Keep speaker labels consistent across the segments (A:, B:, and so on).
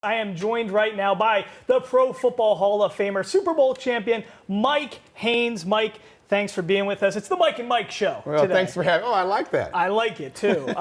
A: I am joined right now by the Pro Football Hall of Famer, Super Bowl champion, Mike Haynes. Mike, thanks for being with us. It's the Mike and Mike show
B: Well,
A: today.
B: Thanks for having me. Oh, I like that.
A: I like it, too.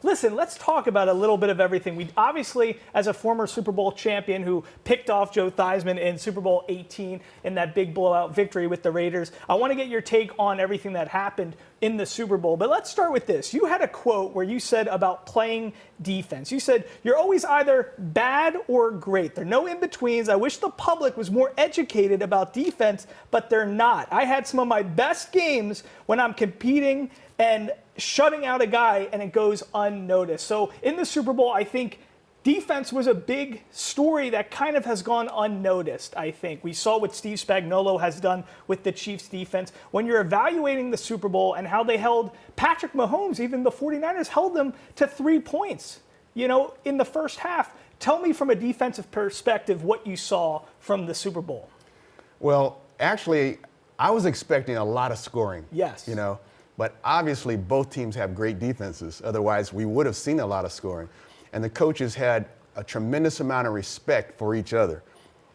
A: Listen, let's talk about a little bit of everything. We obviously, as a former Super Bowl champion who picked off Joe Theismann in Super Bowl 18 in that big blowout victory with the Raiders, I want to get your take on everything that happened in the Super Bowl. But let's start with this. You had a quote where you said about playing defense. You said, "You're always either bad or great. There are no in-betweens. I wish the public was more educated about defense, but they're not. I had some of my best games when I'm competing and shutting out a guy and it goes unnoticed." So in the Super Bowl, I think defense was a big story that kind of has gone unnoticed, I think. We saw what Steve Spagnuolo has done with the Chiefs defense. When you're evaluating the Super Bowl and how they held Patrick Mahomes, even the 49ers held them to 3 points, in the first half. Tell me from a defensive perspective what you saw from the Super Bowl.
B: Well, actually, I was expecting a lot of scoring.
A: Yes.
B: But obviously both teams have great defenses. Otherwise, we would have seen a lot of scoring. And the coaches had a tremendous amount of respect for each other.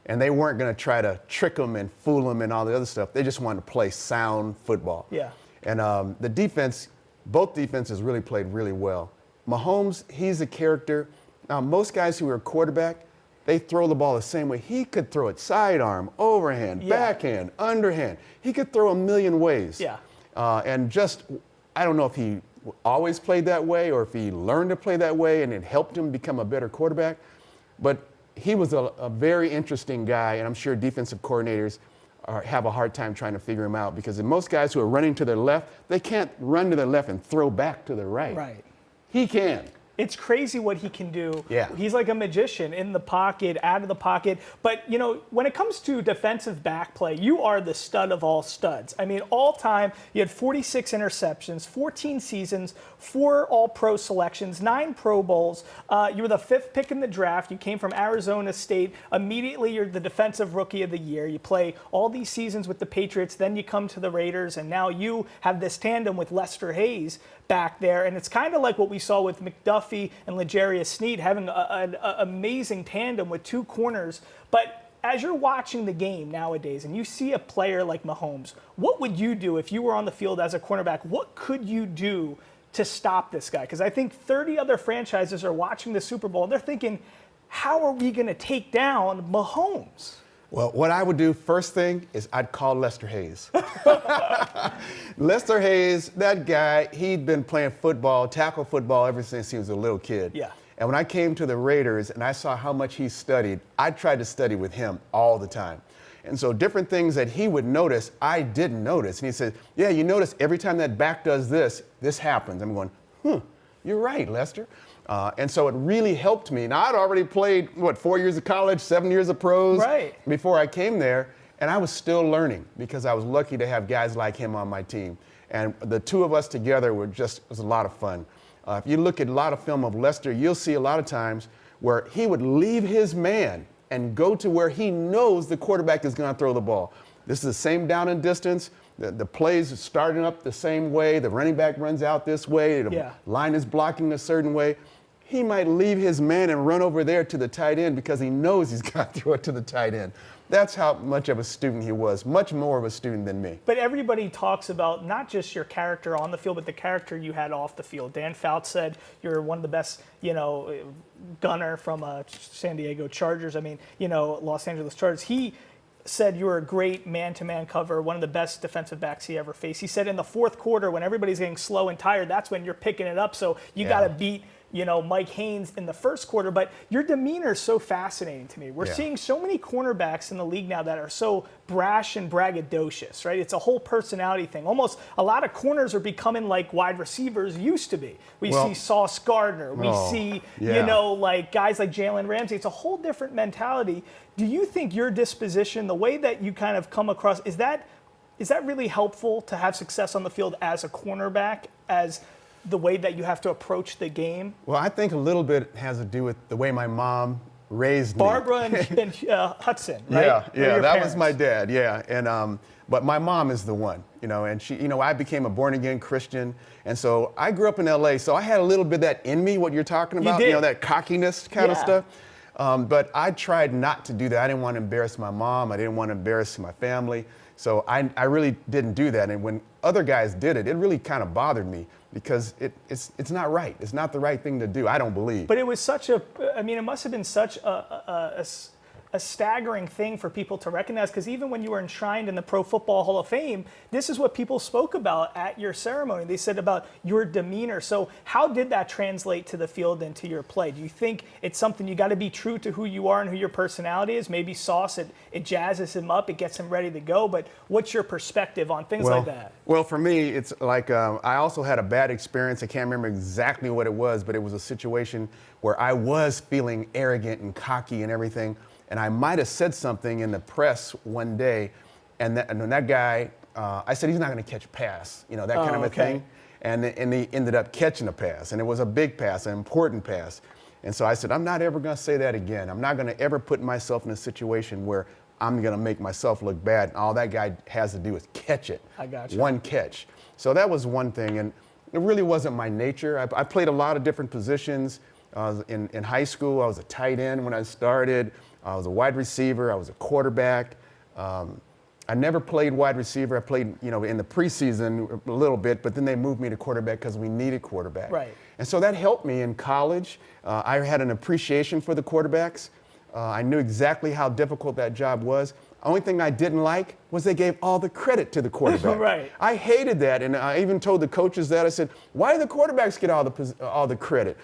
B: And they weren't going to try to trick them and fool them and all the other stuff. They just wanted to play sound football.
A: Yeah.
B: And the defense, both defenses really played really well. Mahomes, he's a character. Now, most guys who are a quarterback, they throw the ball the same way. He could throw it sidearm, overhand, backhand, underhand. He could throw a million ways.
A: Yeah.
B: I don't know if he always played that way or if he learned to play that way and it helped him become a better quarterback. But he was a very interesting guy, and I'm sure defensive coordinators have a hard time trying to figure him out because most guys who are running to their left, they can't run to their left and throw back to their right.
A: Right.
B: He can.
A: It's crazy what he can do.
B: Yeah.
A: He's like a magician in the pocket, out of the pocket. But, when it comes to defensive back play, you are the stud of all studs. I mean, all time, you had 46 interceptions, 14 seasons, 4 All-Pro selections, 9 Pro Bowls. You were the 5th pick in the draft. You came from Arizona State. Immediately, you're the Defensive Rookie of the Year. You play all these seasons with the Patriots. Then you come to the Raiders, and now you have this tandem with Lester Hayes back there. And it's kind of like what we saw with McDuffie and L'Jarius Sneed having an amazing tandem with 2 corners. But as you're watching the game nowadays and you see a player like Mahomes, what would you do if you were on the field as a cornerback? What could you do to stop this guy? Because I think 30 other franchises are watching the Super Bowl and they're thinking, how are we going to take down Mahomes?
B: Well, what I would do first thing is I'd call Lester Hayes. Lester Hayes, that guy, he'd been playing football, tackle football ever since he was a little kid.
A: Yeah.
B: And when I came to the Raiders and I saw how much he studied, I tried to study with him all the time. And so different things that he would notice, I didn't notice. And he said, yeah, you notice every time that back does this, this happens. I'm going, you're right, Lester. And so it really helped me. Now, I'd already played, 4 years of college, 7 years of pros before I came there, and I was still learning because I was lucky to have guys like him on my team. And the two of us together was a lot of fun. If you look at a lot of film of Lester, you'll see a lot of times where he would leave his man and go to where he knows the quarterback is going to throw the ball. This is the same down and distance. The plays are starting up the same way. The running back runs out this way. The line is blocking a certain way. He might leave his man and run over there to the tight end because he knows he's got to throw it to the tight end. That's how much of a student he was, much more of a student than me.
A: But everybody talks about not just your character on the field, but the character you had off the field. Dan Fouts said you're one of the best, gunner from San Diego Chargers. Los Angeles Chargers. He said you were a great man-to-man cover, one of the best defensive backs he ever faced. He said in the fourth quarter, when everybody's getting slow and tired, that's when you're picking it up. So you got to beat Mike Haynes in the first quarter, but your demeanor is so fascinating to me. We're seeing so many cornerbacks in the league now that are so brash and braggadocious, right? It's a whole personality thing. Almost a lot of corners are becoming like wide receivers used to be. We see Sauce Gardner. We see, like guys like Jalen Ramsey. It's a whole different mentality. Do you think your disposition, the way that you kind of come across, is that really helpful to have success on the field as a cornerback, as the way that you have to approach the game?
B: Well, I think a little bit has to do with the way my mom raised me.
A: Barbara and Hudson, right?
B: Yeah, that was my dad, And but my mom is the one, and she, I became a born-again Christian, and so I grew up in LA, so I had a little bit of that in me, what you're talking about, that cockiness kind of stuff. But I tried not to do that. I didn't want to embarrass my mom. I didn't want to embarrass my family. So I really didn't do that. And when other guys did it, it really kind of bothered me because it's not right. It's not the right thing to do, I don't believe.
A: But it was such a, I mean, it must have been such a staggering thing for people to recognize, because even when you were enshrined in the Pro Football Hall of Fame, this is what people spoke about at your ceremony. They said about your demeanor. So how did that translate to the field and to your play? Do you think it's something you got to be true to who you are and who your personality is? Maybe Sauce, it jazzes him up, it gets him ready to go, but what's your perspective on things like that?
B: Well, for me, it's like I also had a bad experience. I can't remember exactly what it was, but it was a situation where I was feeling arrogant and cocky and everything. And I might have said something in the press one day, and that guy, I said he's not going to catch a pass, that kind of a thing. And he ended up catching a pass, and it was a big pass, an important pass. And so I said, I'm not ever going to say that again. I'm not going to ever put myself in a situation where I'm going to make myself look bad, and all that guy has to do is catch it.
A: I got you.
B: One catch. So that was one thing, and it really wasn't my nature. I played a lot of different positions. In high school, I was a tight end when I started. I was a wide receiver. I was a quarterback. I never played wide receiver. I played, in the preseason a little bit, but then they moved me to quarterback because we needed quarterback.
A: Right.
B: And so that helped me in college. I had an appreciation for the quarterbacks. I knew exactly how difficult that job was. Only thing I didn't like was they gave all the credit to the quarterback.
A: Right.
B: I hated that, and I even told the coaches that. I said, why do the quarterbacks get all the credit?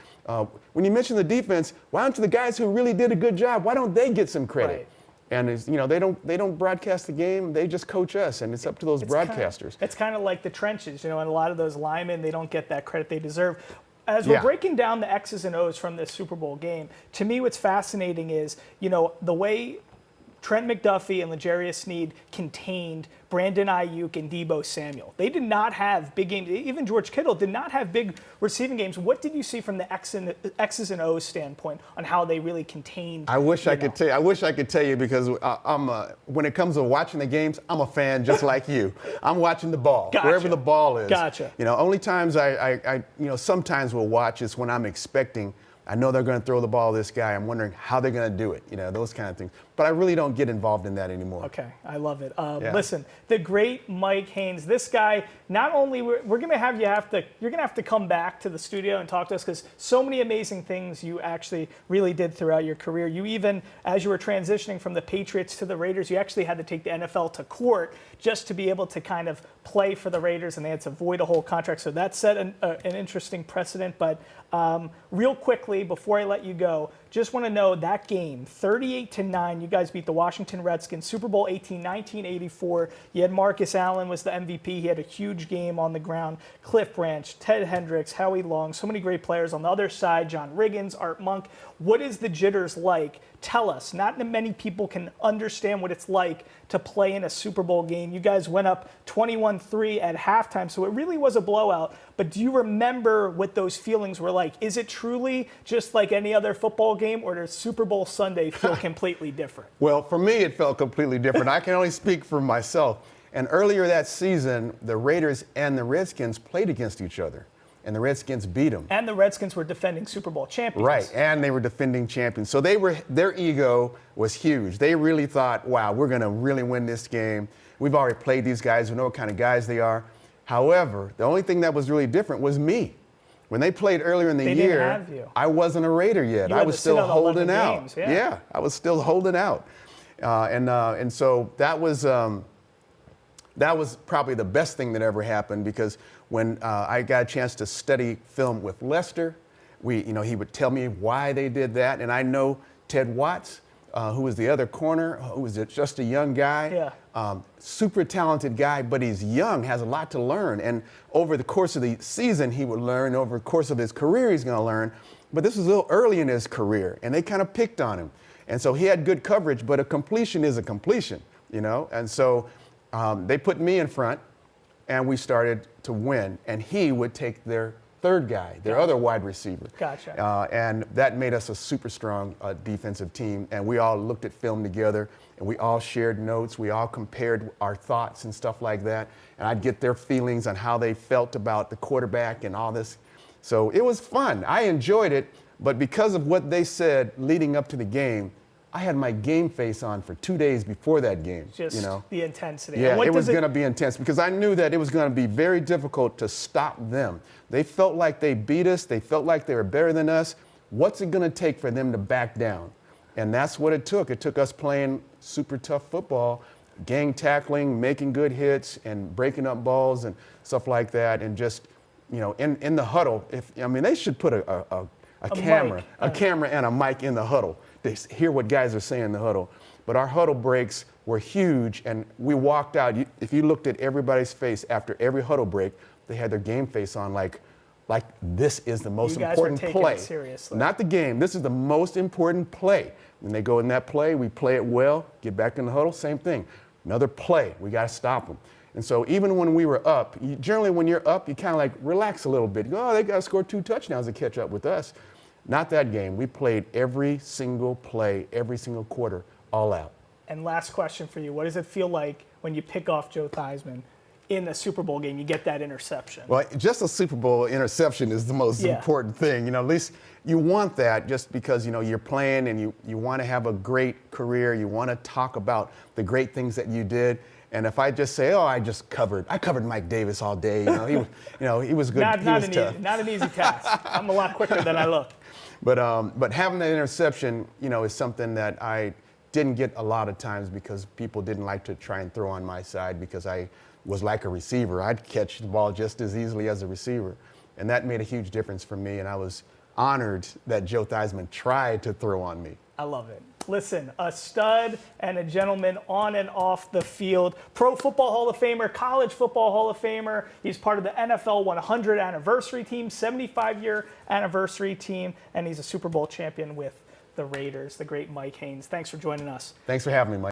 B: When you mention the defense, why don't the guys who really did a good job, why don't they get some credit?
A: Right.
B: And they don't broadcast the game, they just coach us, and it's up to those broadcasters.
A: It's kind of like the trenches, and a lot of those linemen, they don't get that credit they deserve. As we're breaking down the X's and O's from this Super Bowl game, to me what's fascinating is, the way Trent McDuffie and L'Jarius Sneed contained Brandon Ayuk and Deebo Samuel. They did not have big games. Even George Kittle did not have big receiving games. What did you see from the X's and O's standpoint on how they really contained?
B: I wish I could tell you. I wish I could tell you because when it comes to watching the games, I'm a fan just like you. I'm watching the ball,
A: Gotcha.
B: wherever the ball is.
A: Gotcha.
B: Only times I sometimes will watch is when I'm expecting. I know they're going to throw the ball to this guy. I'm wondering how they're going to do it, those kind of things. But I really don't get involved in that anymore.
A: Okay, I love it. Listen, the great Mike Haynes, this guy, not only we're going to have you're going to have to come back to the studio and talk to us because so many amazing things you actually really did throughout your career. You even, as you were transitioning from the Patriots to the Raiders, you actually had to take the NFL to court just to be able to kind of play for the Raiders, and they had to void a whole contract. So that set an interesting precedent. But real quickly, before I let you go, just want to know that game, 38-9, you guys beat the Washington Redskins, Super Bowl 18, 1984. You had Marcus Allen was the MVP. He had a huge game on the ground. Cliff Branch, Ted Hendricks, Howie Long, so many great players. On the other side, John Riggins, Art Monk. What is the jitters like? Tell us. Not many people can understand what it's like to play in a Super Bowl game. You guys went up 21-3 at halftime, so it really was a blowout. But do you remember what those feelings were like? Is it truly just like any other football game, or does Super Bowl Sunday feel completely different?
B: Well, for me, it felt completely different. I can only speak for myself. And earlier that season, the Raiders and the Redskins played against each other, and the Redskins beat them.
A: And the Redskins were defending Super Bowl champions.
B: Right, and they were defending champions. So their ego was huge. They really thought, wow, we're going to really win this game. We've already played these guys. We know what kind of guys they are. However, the only thing that was really different was me. When they played earlier in the year,
A: didn't have you.
B: I wasn't a Raider yet.
A: You
B: I
A: had
B: was
A: to sit
B: still
A: out
B: holding
A: 11
B: out.
A: games, yeah.
B: I was still holding out. And so that was probably the best thing that ever happened, because when I got a chance to study film with Lester, he would tell me why they did that. And I know Ted Watts, who was the other corner, who was just a young guy, super talented guy, but he's young, has a lot to learn. And over the course of the season, he would learn. Over the course of his career, he's going to learn. But this was a little early in his career, and they kind of picked on him. And so he had good coverage, but a completion is a completion, And so they put me in front, and we started to win. And he would take their third guy, their other wide receiver.
A: Gotcha.
B: And that made us a super strong defensive team. And we all looked at film together, and we all shared notes. We all compared our thoughts and stuff like that. And I'd get their feelings on how they felt about the quarterback and all this. So it was fun. I enjoyed it. But because of what they said leading up to the game, I had my game face on for 2 days before that game.
A: Just
B: you know?
A: the intensity.
B: Yeah, it was going to be intense because I knew that it was going to be very difficult to stop them. They felt like they beat us. They felt like they were better than us. What's it going to take for them to back down? And that's what it took. It took us playing super tough football, gang tackling, making good hits, and breaking up balls and stuff like that. And just, you know, in the huddle, they should put a camera and a mic in the huddle to hear what guys are saying in the huddle. But our huddle breaks were huge, and we walked out. If you looked at everybody's face after every huddle break, they had their game face on like this is the most important play. You guys were taking it
A: seriously.
B: Not the game. This is the most important play. When they go in that play, we play it well, get back in the huddle, same thing. Another play, we got to stop them. And so even when we were up, generally when you're up, you kind of like relax a little bit. You go, oh, they got to score 2 touchdowns to catch up with us. Not that game. We played every single play, every single quarter, all out.
A: And last question for you. What does it feel like when you pick off Joe Theismann in a Super Bowl game, you get that interception?
B: Well, just a Super Bowl interception is the most important thing. You know, at least you want that just because, you know, you're playing and you want to have a great career. You want to talk about the great things that you did. And if I just say, oh, I covered Mike Davis all day. You know, he was good.
A: Not an easy task. I'm a lot quicker than I look.
B: But having that interception, you know, is something that I didn't get a lot of times because people didn't like to try and throw on my side because I was like a receiver. I'd catch the ball just as easily as a receiver. And that made a huge difference for me. And I was honored that Joe Theismann tried to throw on me.
A: I love it. Listen, a stud and a gentleman on and off the field. Pro Football Hall of Famer, College Football Hall of Famer. He's part of the NFL 100 anniversary team, 75-year anniversary team, and he's a Super Bowl champion with the Raiders, the great Mike Haynes. Thanks for joining us.
B: Thanks for having me, Mike.